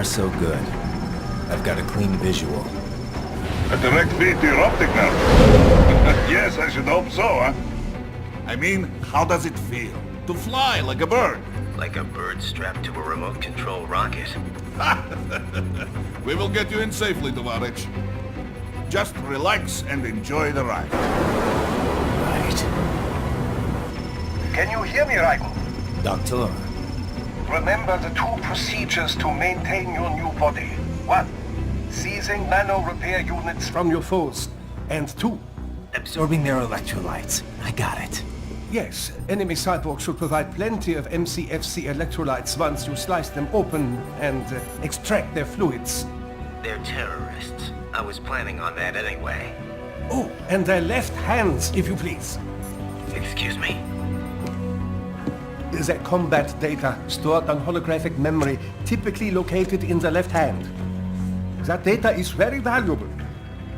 far so good. I've got a clean visual. A direct feed to your optic nerve. Yes, I should hope so, huh? I mean, how does it feel? To fly like a bird? Like a bird strapped to a remote control rocket. We will get you in safely, Tovarich. Just relax and enjoy the ride. Right. Can you hear me, Raiden? Doctor. Remember the two procedures to maintain your new body. 1. Seizing nano repair units from your foes. And 2. Absorbing their electrolytes. I got it. Yes, enemy cyborgs should provide plenty of MCFC electrolytes once you slice them open and extract their fluids. They're terrorists. I was planning on that anyway. Oh, and their left hands, if you please. Excuse me? Their combat data stored on holographic memory, typically located in the left hand. That data is very valuable.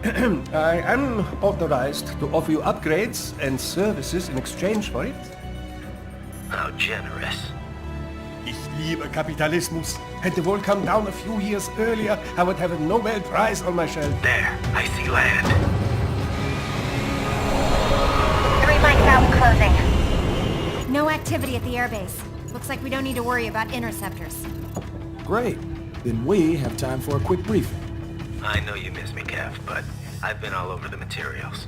I am authorized to offer you upgrades and services in exchange for it. How generous. Ich liebe Kapitalismus. Had the wall come down a few years earlier, I would have a Nobel Prize on my shelf. There, I see land. 3 mics out and closing. No activity at the airbase. Looks like we don't need to worry about interceptors. Great. Then we have time for a quick briefing. I know you miss me, Kev, but I've been all over the materials.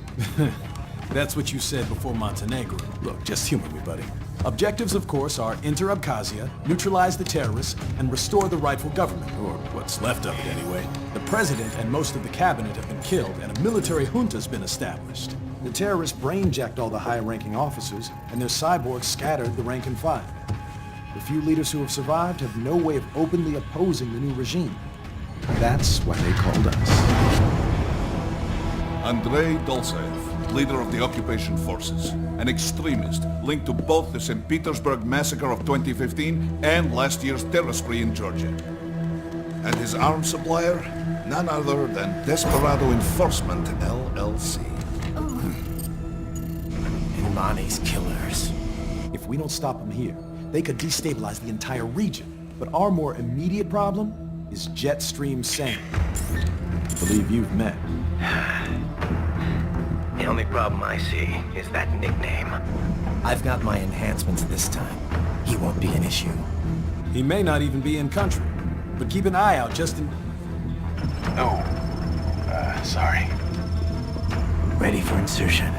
That's what you said before Montenegro. Look, just humor me, buddy. Objectives, of course, are enter Abkhazia, neutralize the terrorists, and restore the rightful government, or what's left of it anyway. The president and most of the cabinet have been killed, and a military junta's been established. The terrorists brain-jacked all the high-ranking officers, and their cyborgs scattered the rank and file. The few leaders who have survived have no way of openly opposing the new regime. That's why they called us. Andrei Dolzaev, leader of the occupation forces, an extremist linked to both the St. Petersburg massacre of 2015 and last year's terror spree in Georgia. And his arms supplier, none other than Desperado Enforcement, LLC. Imani's killers. If we don't stop them here, they could destabilize the entire region. But our more immediate problem is Jetstream Sam. I believe you've met. The only problem I see is that nickname. I've got my enhancements this time. He won't be an issue. He may not even be in country, but keep an eye out just in... Oh, sorry. Ready for insertion.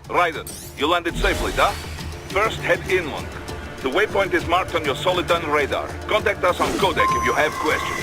Raiden, you landed safely, da? First, head inland. The waypoint is marked on your Soliton radar. Contact us on codec if you have questions.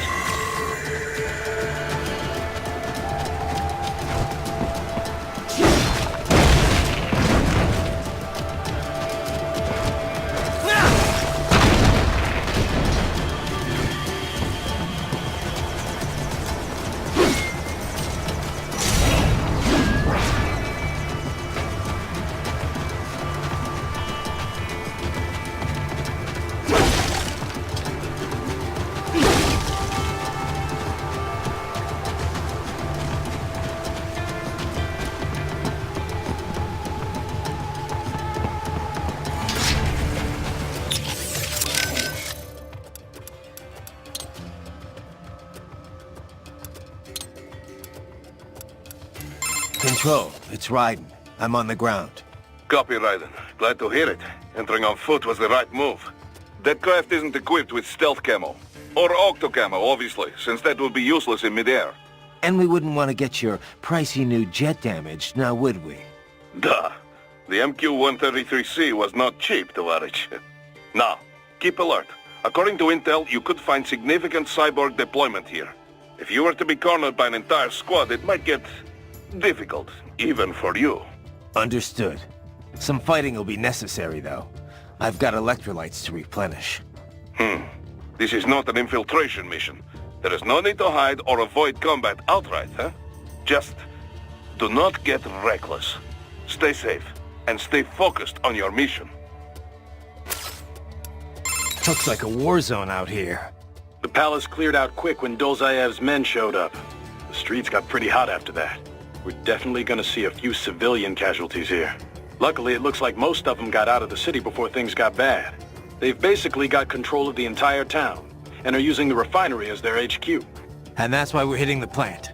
Control, it's Raiden. I'm on the ground. Copy, Raiden. Glad to hear it. Entering on foot was the right move. That craft isn't equipped with stealth camo. Or octo camo, obviously, since that would be useless in midair. And we wouldn't want to get your pricey new jet damaged, now would we? Duh. The MQ-133C was not cheap, Tovarich. Now, keep alert. According to intel, you could find significant cyborg deployment here. If you were to be cornered by an entire squad, it might get difficult, even for you. Understood. Some fighting will be necessary, though. I've got electrolytes to replenish. This is not an infiltration mission. There is no need to hide or avoid combat outright, huh? Just do not get reckless. Stay safe, and stay focused on your mission. Looks like a war zone out here. The palace cleared out quick when Dolzayev's men showed up. The streets got pretty hot after that. We're definitely gonna see a few civilian casualties here. Luckily, it looks like most of them got out of the city before things got bad. They've basically got control of the entire town, and are using the refinery as their HQ. And that's why we're hitting the plant.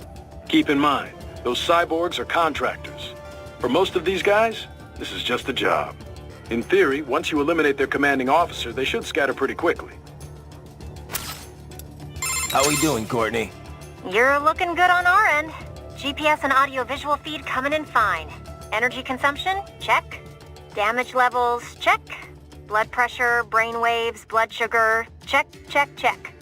Keep in mind, those cyborgs are contractors. For most of these guys, this is just a job. In theory, once you eliminate their commanding officer, they should scatter pretty quickly. How we doing, Courtney? You're looking good on our end. GPS and audio-visual feed coming in fine. Energy consumption? Check. Damage levels? Check. Blood pressure, brain waves, blood sugar? Check, check, check.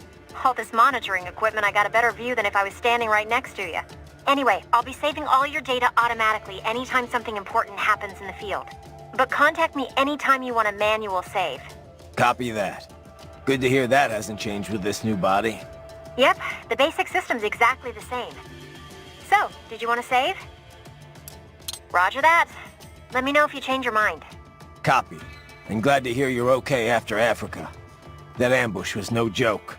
All this monitoring equipment, I got a better view than if I was standing right next to you. Anyway, I'll be saving all your data automatically anytime something important happens in the field. But contact me anytime you want a manual save. Copy that. Good to hear that hasn't changed with this new body. Yep, the basic system's exactly the same. So, did you want to save? Roger that. Let me know if you change your mind. Copy. And glad to hear you're okay after Africa. That ambush was no joke.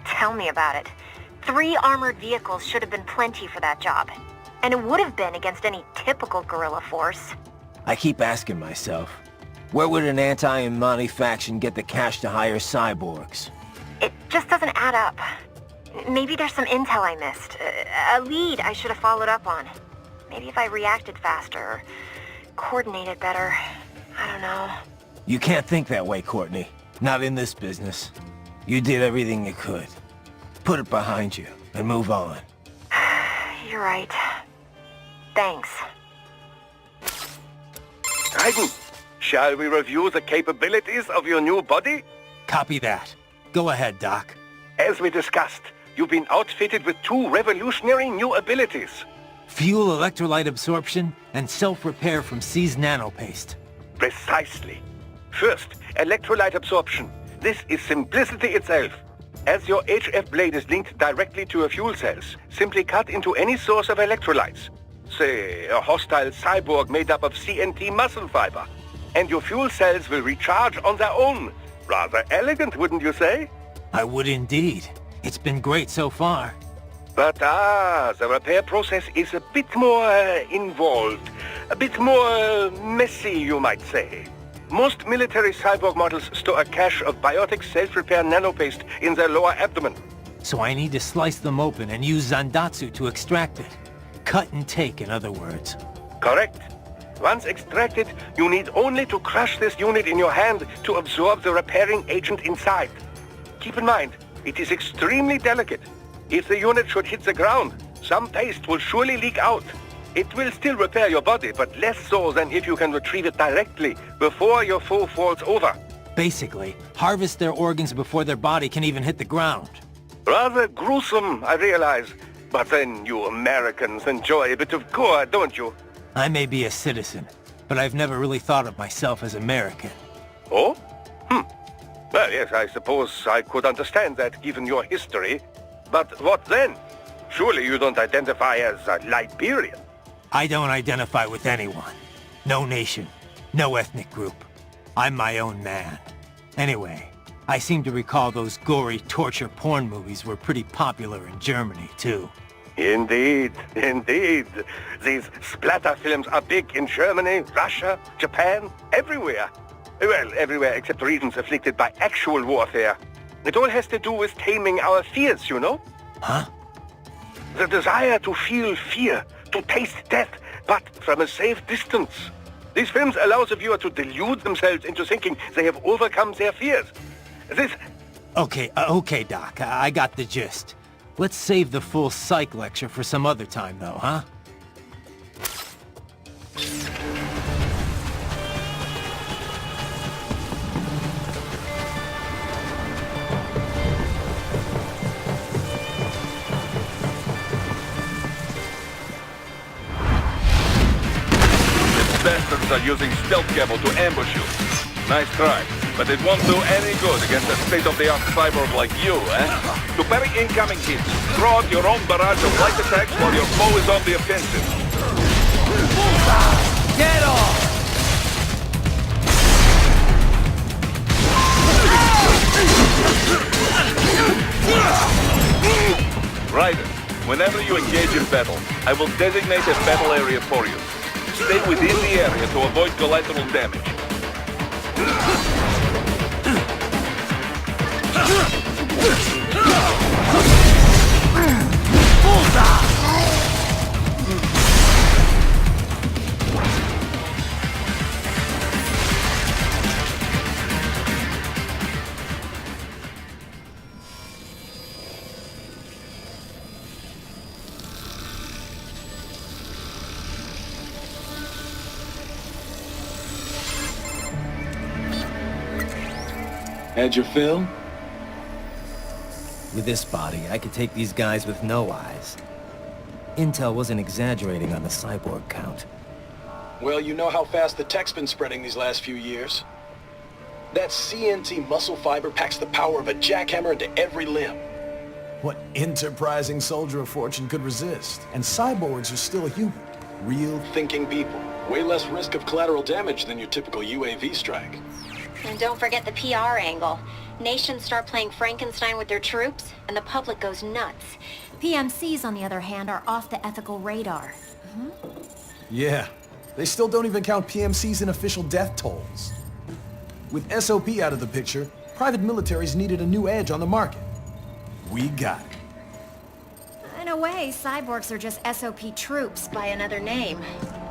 Tell me about it. 3 armored vehicles should have been plenty for that job. And it would have been against any typical guerrilla force. I keep asking myself, where would an anti-Imani faction get the cash to hire cyborgs? It just doesn't add up. Maybe there's some intel I missed. A lead I should have followed up on. Maybe if I reacted faster, or coordinated better. I don't know. You can't think that way, Courtney. Not in this business. You did everything you could. Put it behind you and move on. You're right. Thanks. Raiden, shall we review the capabilities of your new body? Copy that. Go ahead, Doc. As we discussed, you've been outfitted with 2 revolutionary new abilities. Fuel electrolyte absorption and self-repair from seized nanopaste. Precisely. First, electrolyte absorption. This is simplicity itself. As your HF blade is linked directly to your fuel cells, simply cut into any source of electrolytes. Say, a hostile cyborg made up of CNT muscle fiber. And your fuel cells will recharge on their own. Rather elegant, wouldn't you say? I would indeed. It's been great so far. But the repair process is a bit more involved. A bit more messy, you might say. Most military cyborg models store a cache of biotic self-repair nanopaste in their lower abdomen. So I need to slice them open and use Zandatsu to extract it. Cut and take, in other words. Correct. Once extracted, you need only to crush this unit in your hand to absorb the repairing agent inside. Keep in mind, it is extremely delicate. If the unit should hit the ground, some paste will surely leak out. It will still repair your body, but less so than if you can retrieve it directly before your foe falls over. Basically, harvest their organs before their body can even hit the ground. Rather gruesome, I realize. But then you Americans enjoy a bit of gore, don't you? I may be a citizen, but I've never really thought of myself as American. Oh? Well, yes, I suppose I could understand that given your history. But what then? Surely you don't identify as a Liberian. I don't identify with anyone. No nation. No ethnic group. I'm my own man. Anyway, I seem to recall those gory torture porn movies were pretty popular in Germany, too. Indeed, indeed. These splatter films are big in Germany, Russia, Japan, everywhere. Well, everywhere except regions afflicted by actual warfare. It all has to do with taming our fears, you know? Huh? The desire to feel fear, to taste death, but from a safe distance. These films allow the viewer to delude themselves into thinking they have overcome their fears. This... Okay, Doc. I got the gist. Let's save the full psych lecture for some other time, though, huh? Bastards are using stealth camo to ambush you. Nice try, but it won't do any good against a state-of-the-art cyborg like you, eh? To parry incoming hits, throw out your own barrage of light attacks while your foe is on the offensive. Get off! Raiden, whenever you engage in battle, I will designate a battle area for you. Stay within the area to avoid collateral damage. Had your fill? With this body, I could take these guys with no eyes. Intel wasn't exaggerating on the cyborg count. Well, you know how fast the tech's been spreading these last few years. That CNT muscle fiber packs the power of a jackhammer into every limb. What enterprising soldier of fortune could resist? And cyborgs are still human. Real thinking people. Way less risk of collateral damage than your typical UAV strike. And don't forget the PR angle. Nations start playing Frankenstein with their troops, and the public goes nuts. PMCs, on the other hand, are off the ethical radar. Yeah, they still don't even count PMCs in official death tolls. With SOP out of the picture, private militaries needed a new edge on the market. We got it. In a way, cyborgs are just SOP troops by another name.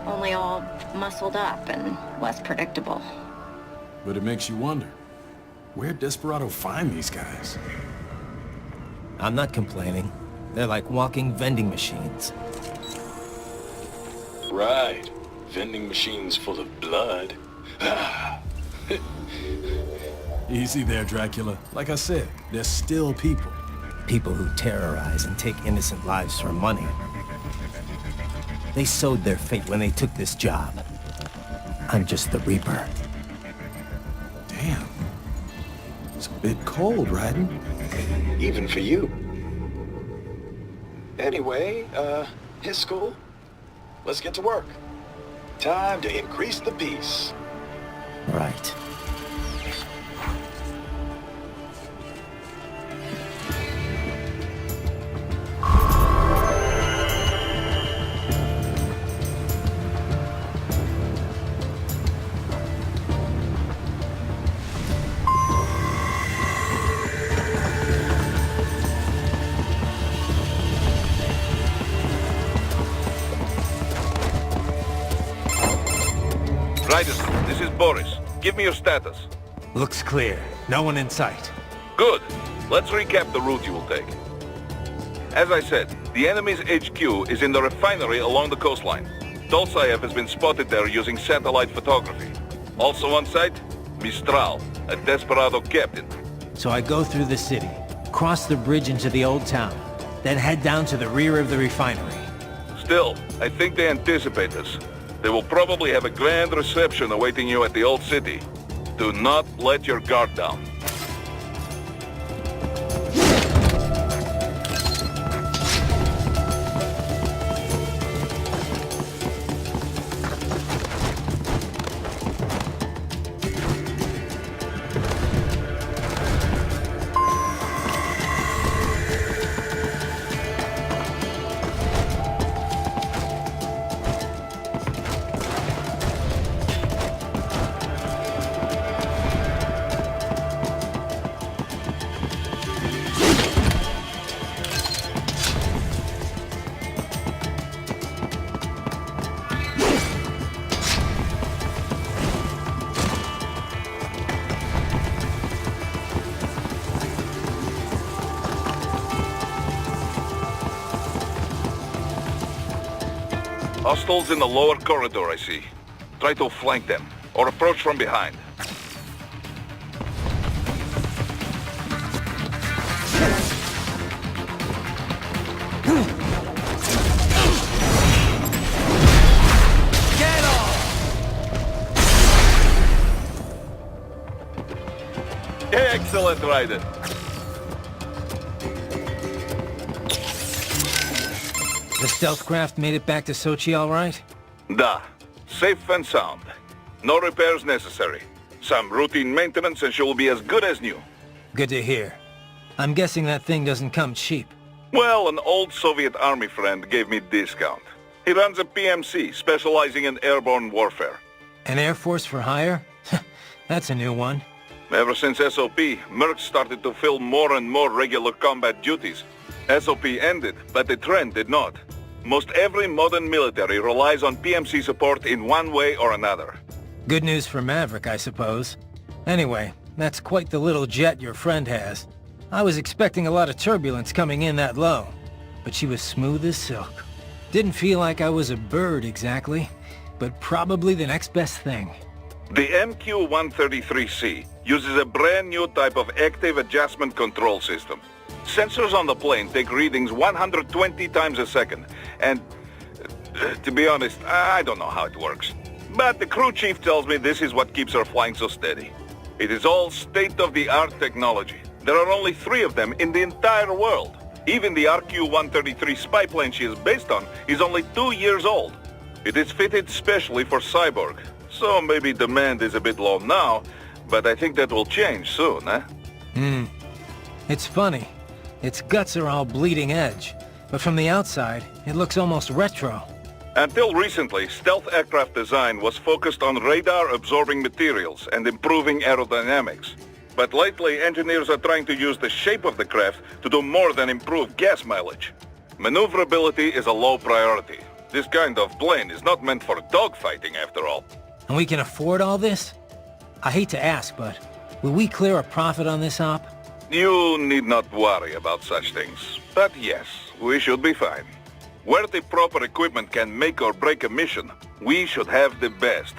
Only all muscled up and less predictable. But it makes you wonder, where'd Desperado find these guys? I'm not complaining. They're like walking vending machines. Right. Vending machines full of blood. Easy there, Dracula. Like I said, they're still people. People who terrorize and take innocent lives for money. They sowed their fate when they took this job. I'm just the Reaper. Damn. It's a bit cold, Raiden. Even for you. Anyway, his school. Let's get to work. Time to increase the peace. Right. Raiden, this is Boris. Give me your status. Looks clear. No one in sight. Good. Let's recap the route you will take. As I said, the enemy's HQ is in the refinery along the coastline. Dolsaev has been spotted there using satellite photography. Also on site, Mistral, a Desperado captain. So I go through the city, cross the bridge into the old town, then head down to the rear of the refinery. Still, I think they anticipate us. They will probably have a grand reception awaiting you at the old city. Do not let your guard down. Hostiles in the lower corridor, I see. Try to flank them, or approach from behind. Excellent, Raiden. The stealth craft made it back to Sochi all right? Da. Safe and sound. No repairs necessary. Some routine maintenance and she will be as good as new. Good to hear. I'm guessing that thing doesn't come cheap. Well, an old Soviet army friend gave me discount. He runs a PMC specializing in airborne warfare. An Air Force for hire? That's a new one. Ever since SOP, Mercs started to fill more and more regular combat duties. SOP ended, but the trend did not. Most every modern military relies on PMC support in one way or another. Good news for Maverick, I suppose. Anyway, that's quite the little jet your friend has. I was expecting a lot of turbulence coming in that low, but she was smooth as silk. Didn't feel like I was a bird exactly, but probably the next best thing. The MQ-133C uses a brand new type of active adjustment control system. Sensors on the plane take readings 120 times a second, and to be honest, I don't know how it works. But the crew chief tells me this is what keeps her flying so steady. It is all state-of-the-art technology. There are only 3 of them in the entire world. Even the RQ-133 spy plane she is based on is only 2 years old. It is fitted specially for Cyborg, so maybe demand is a bit low now, but I think that will change soon, eh? It's funny. Its guts are all bleeding edge, but from the outside, it looks almost retro. Until recently, stealth aircraft design was focused on radar-absorbing materials and improving aerodynamics. But lately, engineers are trying to use the shape of the craft to do more than improve gas mileage. Maneuverability is a low priority. This kind of plane is not meant for dogfighting, after all. And we can afford all this? I hate to ask, but will we clear a profit on this op? You need not worry about such things. But yes, we should be fine. Where the proper equipment can make or break a mission, we should have the best.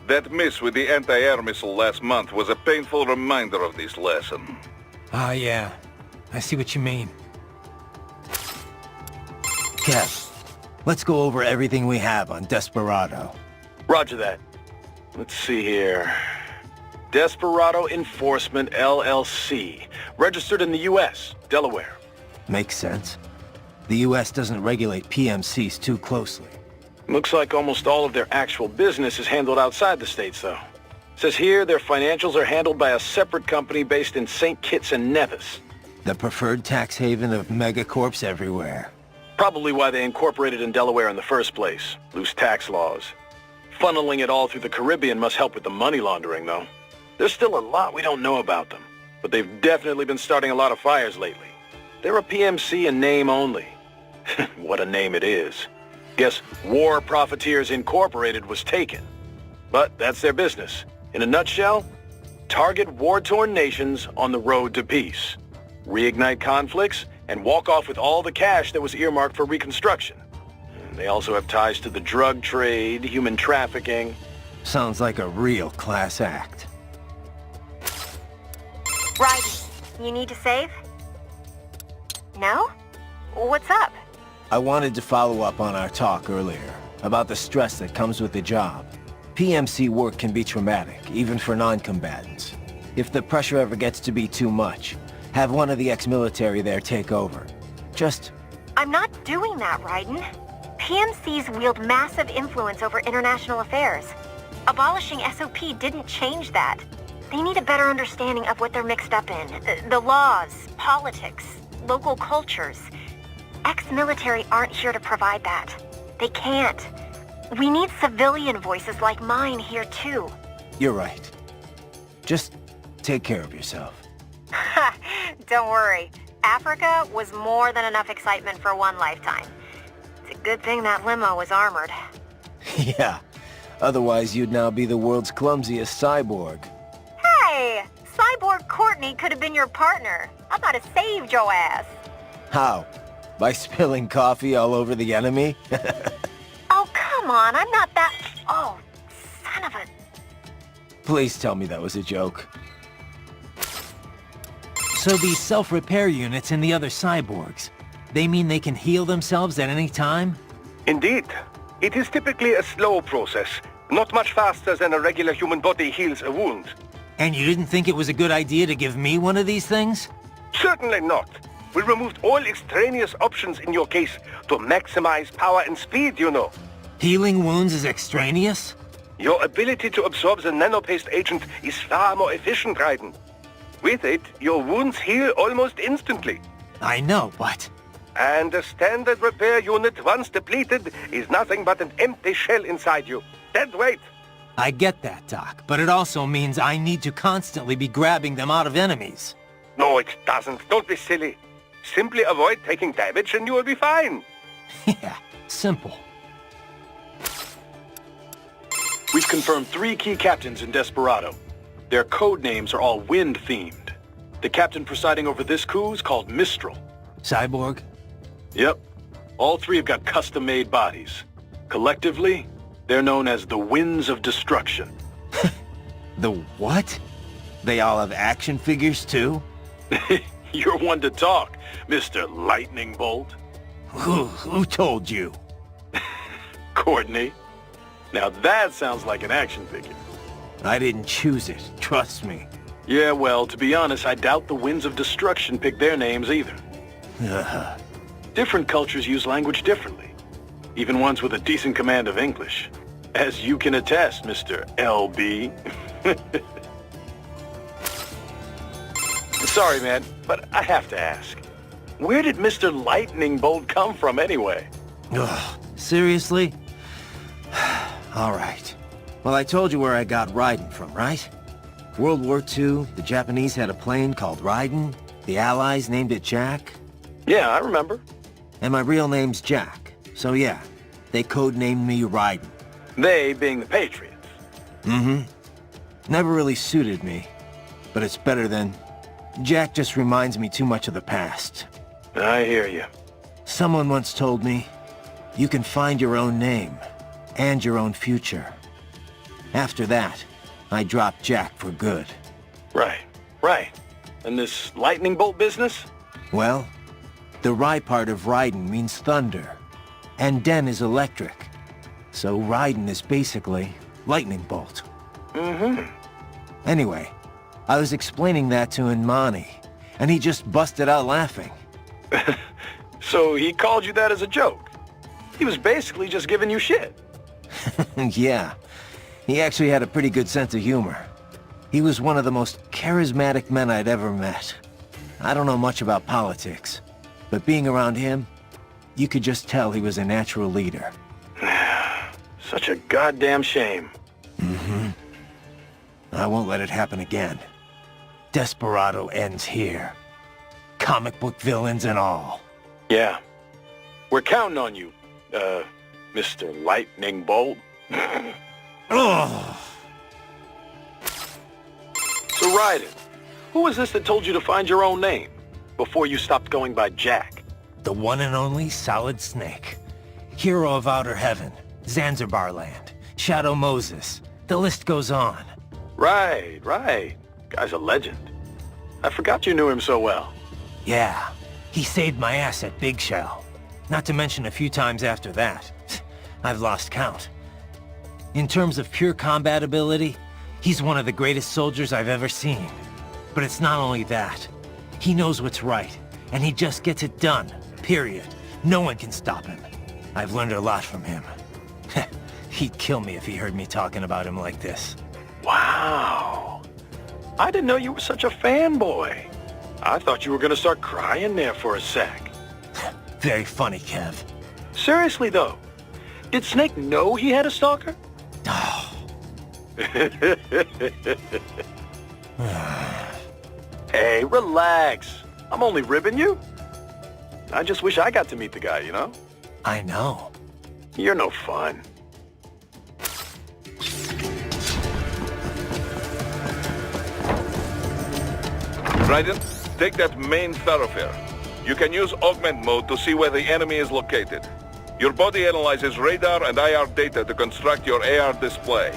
That miss with the anti-air missile last month was a painful reminder of this lesson. Ah, yeah. I see what you mean. Kev, let's go over everything we have on Desperado. Roger that. Let's see here. Desperado Enforcement, LLC. Registered in the U.S., Delaware. Makes sense. The U.S. doesn't regulate PMCs too closely. Looks like almost all of their actual business is handled outside the States, though. Says here their financials are handled by a separate company based in St. Kitts and Nevis. The preferred tax haven of megacorps everywhere. Probably why they incorporated in Delaware in the first place. Loose tax laws. Funneling it all through the Caribbean must help with the money laundering, though. There's still a lot we don't know about them, but they've definitely been starting a lot of fires lately. They're a PMC in name only. What a name it is. Guess War Profiteers Incorporated was taken. But that's their business. In a nutshell, target war-torn nations on the road to peace. Reignite conflicts and walk off with all the cash that was earmarked for reconstruction. They also have ties to the drug trade, human trafficking. Sounds like a real class act. Raiden, you need to save? No? What's up? I wanted to follow up on our talk earlier, about the stress that comes with the job. PMC work can be traumatic, even for non-combatants. If the pressure ever gets to be too much, have one of the ex-military there take over. Just... I'm not doing that, Raiden. PMCs wield massive influence over international affairs. Abolishing SOP didn't change that. They need a better understanding of what they're mixed up in. The laws, politics, local cultures. Ex-military aren't here to provide that. They can't. We need civilian voices like mine here too. You're right. Just take care of yourself. Don't worry. Africa was more than enough excitement for one lifetime. It's a good thing that limo was armored. Yeah. Otherwise, you'd now be the world's clumsiest cyborg. Hey! Cyborg Courtney could have been your partner. I might have saved your ass. How? By spilling coffee all over the enemy? Oh, come come on, I'm not that... Oh, son of a... Please tell me that was a joke. So these self-repair units and the other cyborgs, they mean they can heal themselves at any time? Indeed. It is typically a slow process, not much faster than a regular human body heals a wound. And you didn't think it was a good idea to give me one of these things? Certainly not. We removed all extraneous options in your case to maximize power and speed, you know. Healing wounds is extraneous? Your ability to absorb the nanopaste agent is far more efficient, Raiden. With it, your wounds heal almost instantly. I know, but... And a standard repair unit, once depleted, is nothing but an empty shell inside you. Dead weight. I get that, Doc, but it also means I need to constantly be grabbing them out of enemies. No, it doesn't. Don't be silly. Simply avoid taking damage and you will be fine. Yeah, simple. We've confirmed 3 key captains in Desperado. Their code names are all wind-themed. The captain presiding over this coup is called Mistral. Cyborg? Yep. All 3 have got custom-made bodies. Collectively, they're known as the Winds of Destruction. The what? They all have action figures, too? You're one to talk, Mr. Lightning Bolt. Who told you? Courtney. Now that sounds like an action figure. I didn't choose it, trust me. Yeah, well, to be honest, I doubt the Winds of Destruction picked their names either. Different cultures use language differently. Even ones with a decent command of English. As you can attest, Mr. LB. Sorry, man, but I have to ask. Where did Mr. Lightning Bolt come from anyway? Ugh, seriously? All right. Well, I told you where I got Raiden from, right? World War II, the Japanese had a plane called Raiden. The Allies named it Jack. Yeah, I remember. And my real name's Jack. So yeah, they codenamed me Raiden. They being the Patriots. Mm-hmm. Never really suited me. But it's better than... Jack just reminds me too much of the past. I hear you. Someone once told me, you can find your own name, and your own future. After that, I dropped Jack for good. Right, right. And this lightning bolt business? Well, the Rai part of Raiden means thunder, and Den is electric. So Raiden is basically lightning bolt. Mm-hmm. Anyway, I was explaining that to Inmani, and he just busted out laughing. So he called you that as a joke? He was basically just giving you shit. Yeah, he actually had a pretty good sense of humor. He was one of the most charismatic men I'd ever met. I don't know much about politics, but being around him, you could just tell he was a natural leader. Such a goddamn shame. Mm-hmm. I won't let it happen again. Desperado ends here. Comic book villains and all. Yeah. We're counting on you, Mr. Lightning Bolt. Ugh. So Raiden, who was this that told you to find your own name before you stopped going by Jack? The one and only Solid Snake. Hero of Outer Heaven, Zanzibar Land, Shadow Moses. The list goes on. Right, right. Guy's a legend. I forgot you knew him so well. Yeah, he saved my ass at Big Shell. Not to mention a few times after that. I've lost count. In terms of pure combat ability, he's one of the greatest soldiers I've ever seen. But it's not only that. He knows what's right, and he just gets it done, period. No one can stop him. I've learned a lot from him. He'd kill me if he heard me talking about him like this. Wow. I didn't know you were such a fanboy. I thought you were gonna start crying there for a sec. Very funny, Kev. Seriously, though, did Snake know he had a stalker? Oh. Hey, relax. I'm only ribbing you. I just wish I got to meet the guy, you know? I know. You're no fun. Raiden, take that main thoroughfare. You can use augment mode to see where the enemy is located. Your body analyzes radar and IR data to construct your AR display.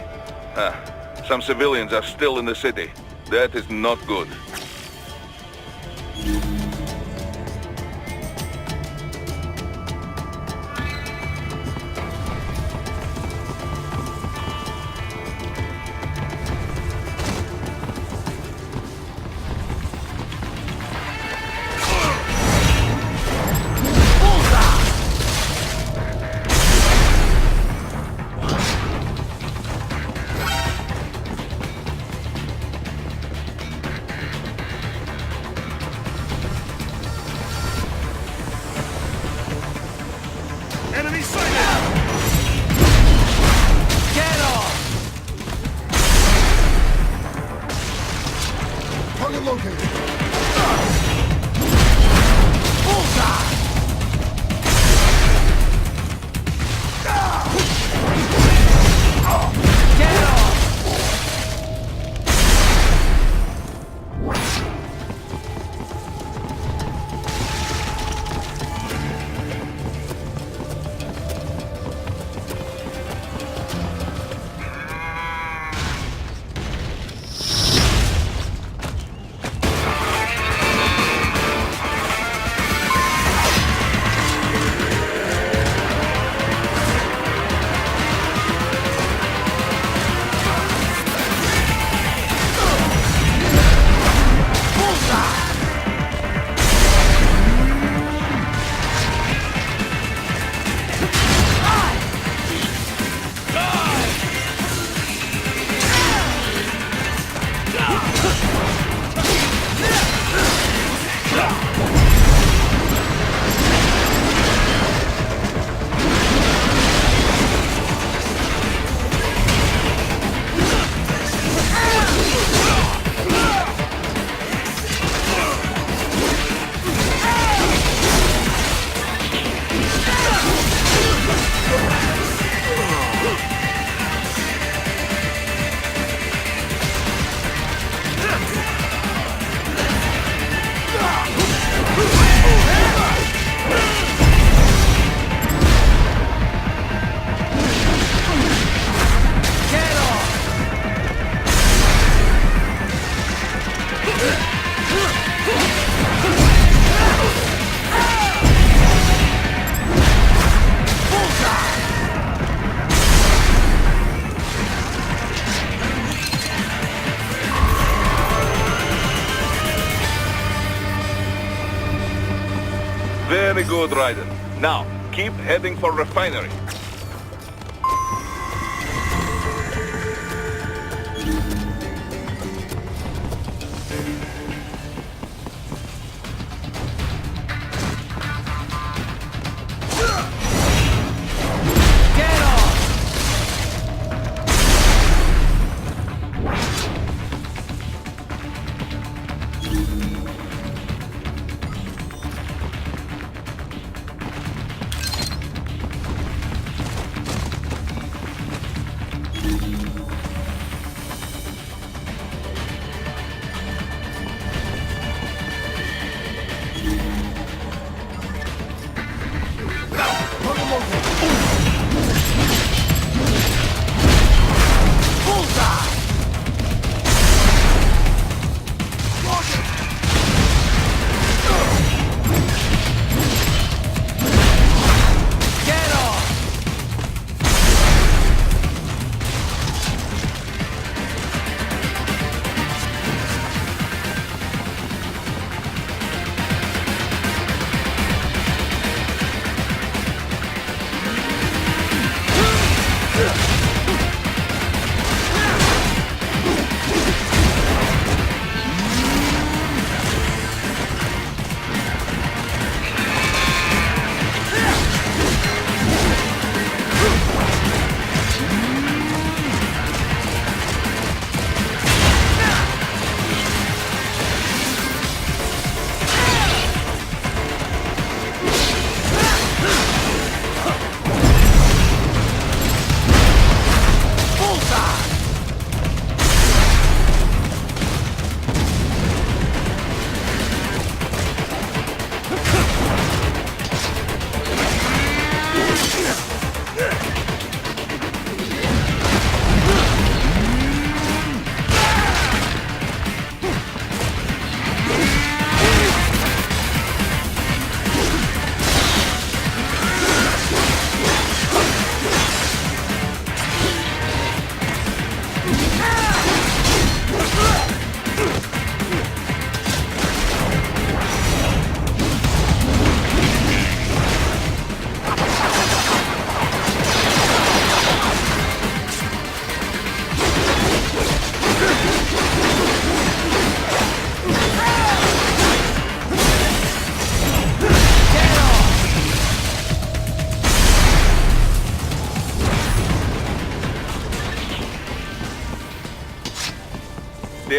Some civilians are still in the city. That is not good. Enemy sighted! Get off! Target located. Bullseye! Get off! Very good, Raiden. Now, keep heading for refinery. Get off!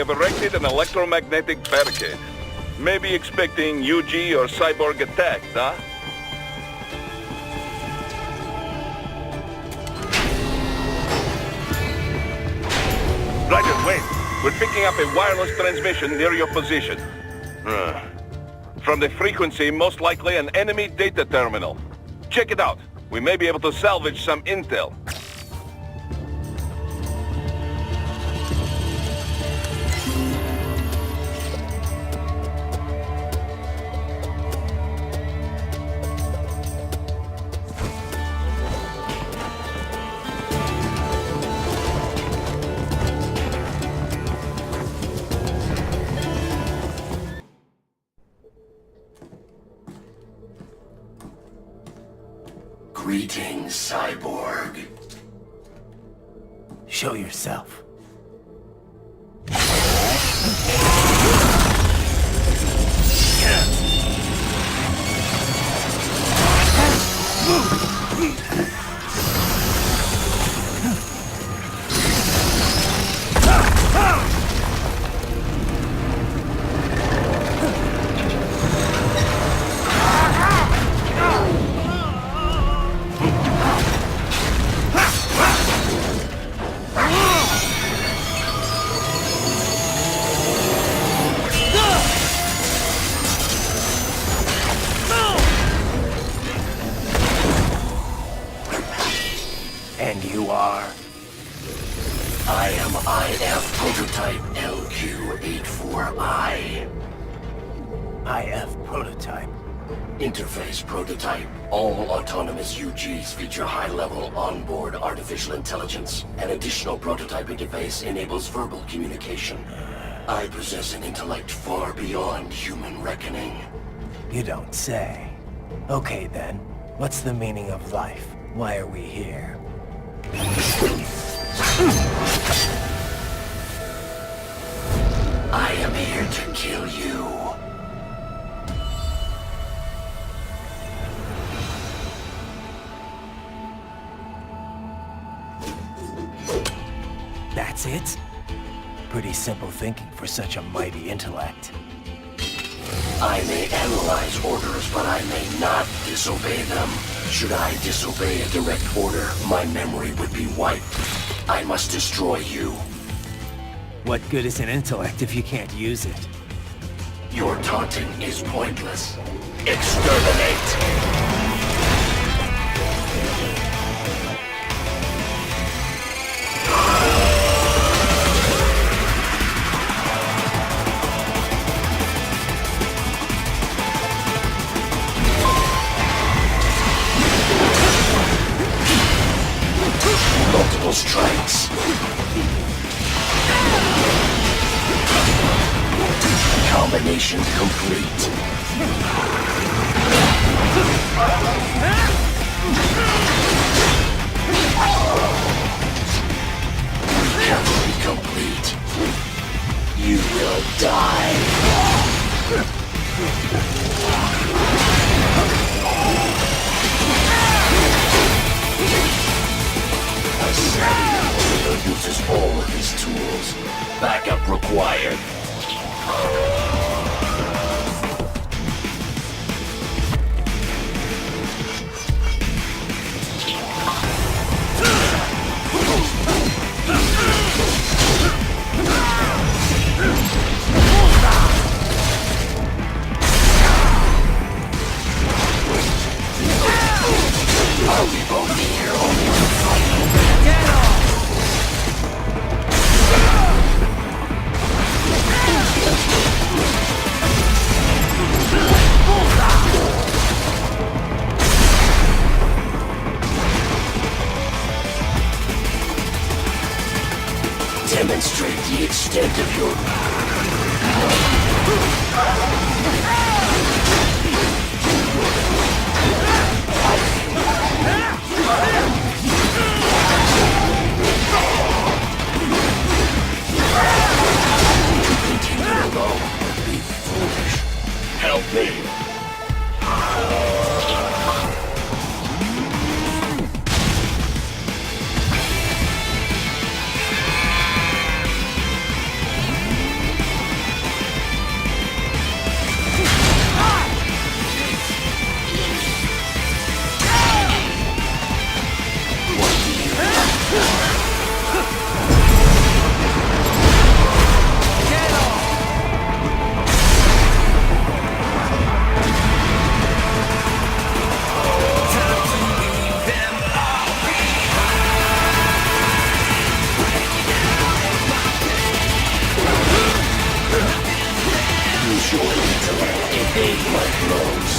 have erected an electromagnetic barricade. Maybe expecting UG or cyborg attacks, huh? Raiden, wait. We're picking up a wireless transmission near your position. From the frequency, most likely an enemy data terminal. Check it out. We may be able to salvage some intel. Greetings, cyborg. Show yourself. And you are? I am IF Prototype LQ84I. IF Prototype. Interface Prototype. All autonomous UGs feature high-level onboard artificial intelligence. An additional prototype interface enables verbal communication. I possess an intellect far beyond human reckoning. You don't say. Okay then, what's the meaning of life? Why are we here? I am here to kill you. That's it? Pretty simple thinking for such a mighty intellect. I may analyze orders, but I may not disobey them. Should I disobey a direct order, my memory would be wiped. I must destroy you. What good is an intellect if you can't use it? Your taunting is pointless. Exterminate! Multiple strikes. Combination complete. Cavalry complete. You will die. A savage warrior uses all of his tools. Backup required. Are we both here only to fight? Get off! Demonstrate the extent of your... Continue alone would be foolish. Help me. Your intellect evade my blows.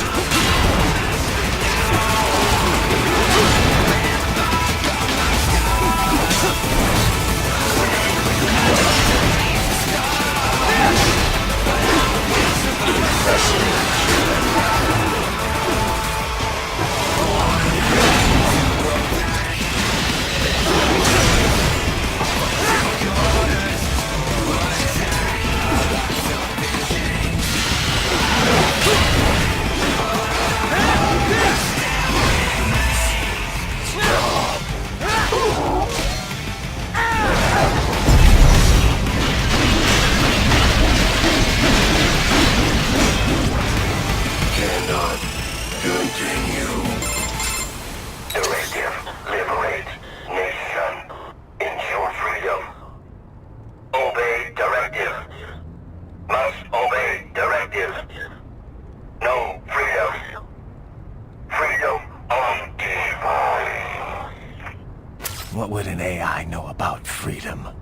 Cannot continue. Directive. Liberate. Nation. Ensure freedom. Obey directive. Must obey directive. No freedom. Freedom on device. What would an AI know about freedom?